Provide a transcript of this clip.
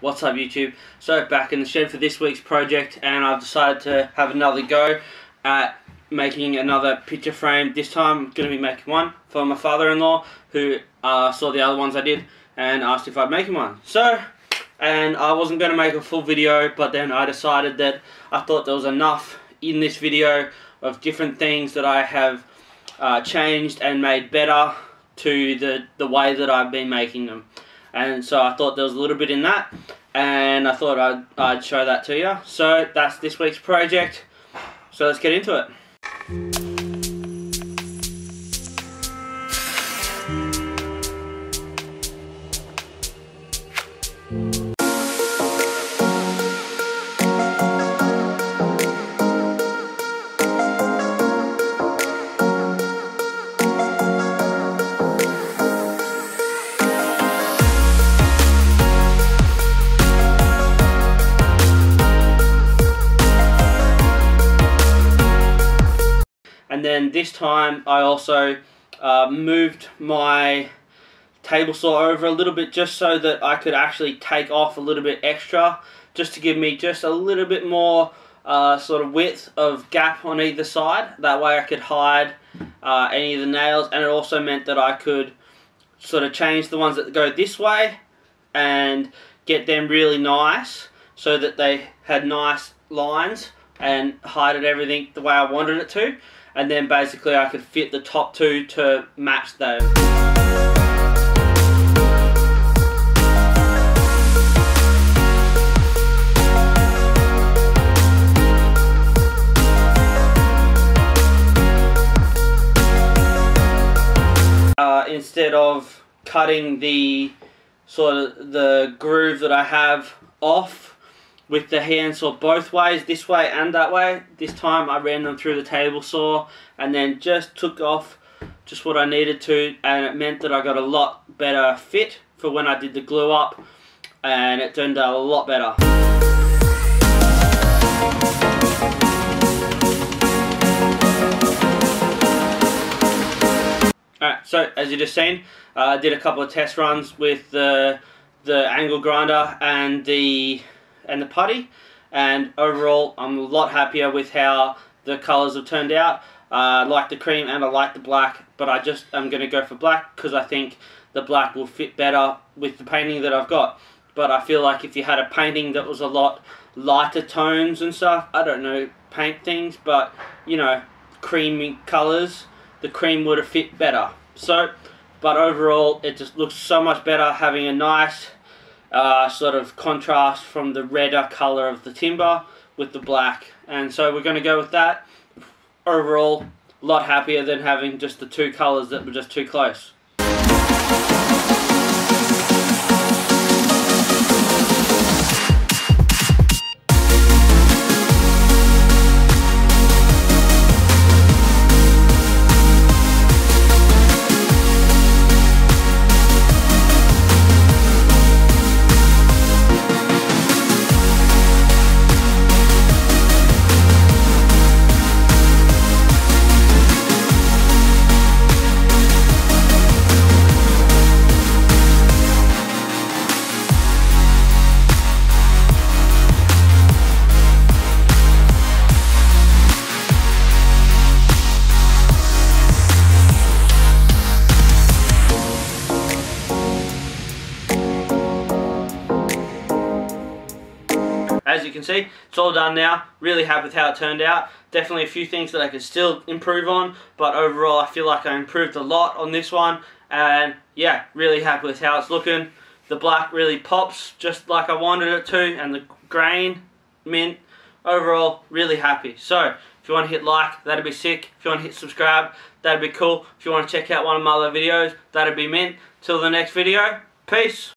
What's up YouTube? So back in the shed for this week's project, and I've decided to have another go at making another picture frame. This time I'm going to be making one for my father-in-law, who saw the other ones I did and asked if I'd make him one. And I wasn't going to make a full video, but then I decided that I thought there was enough in this video of different things that I have changed and made better to the way that I've been making them. And so I thought there was a little bit in that, and I thought I'd show that to you. So that's this week's project. So let's get into it. And then this time I also moved my table saw over a little bit, just so that I could actually take off a little bit extra, just to give me just a little bit more sort of width of gap on either side. That way I could hide any of the nails, and it also meant that I could sort of change the ones that go this way and get them really nice so that they had nice lines and hide everything the way I wanted it to. And then basically I could fit the top two to match those. Instead of cutting the sort of the groove that I have off with the handsaw both ways, this way and that way, this time I ran them through the table saw and then just took off just what I needed to, and it meant that I got a lot better fit for when I did the glue up, and it turned out a lot better. Alright, so as you just seen, I did a couple of test runs with the angle grinder and the putty, and overall I'm a lot happier with how the colours have turned out. I like the cream and I like the black, but I'm going to go for black because I think the black will fit better with the painting that I've got. But I feel like if you had a painting that was a lot lighter tones and stuff, I don't know, paint things, but you know, creamy colours, the cream would have fit better. So, but overall it just looks so much better having a nice sort of contrast from the redder colour of the timber with the black, and so we're going to go with that. Overall, a lot happier than having just the two colours that were just too close. As you can see, it's all done now. Really happy with how it turned out. Definitely a few things that I could still improve on, but overall I feel like I improved a lot on this one, and yeah, really happy with how it's looking. The black really pops just like I wanted it to, and the grain, mint. Overall, really happy. So, if you want to hit like, that'd be sick. If you want to hit subscribe, that'd be cool. If you want to check out one of my other videos, that'd be mint. Till the next video, peace.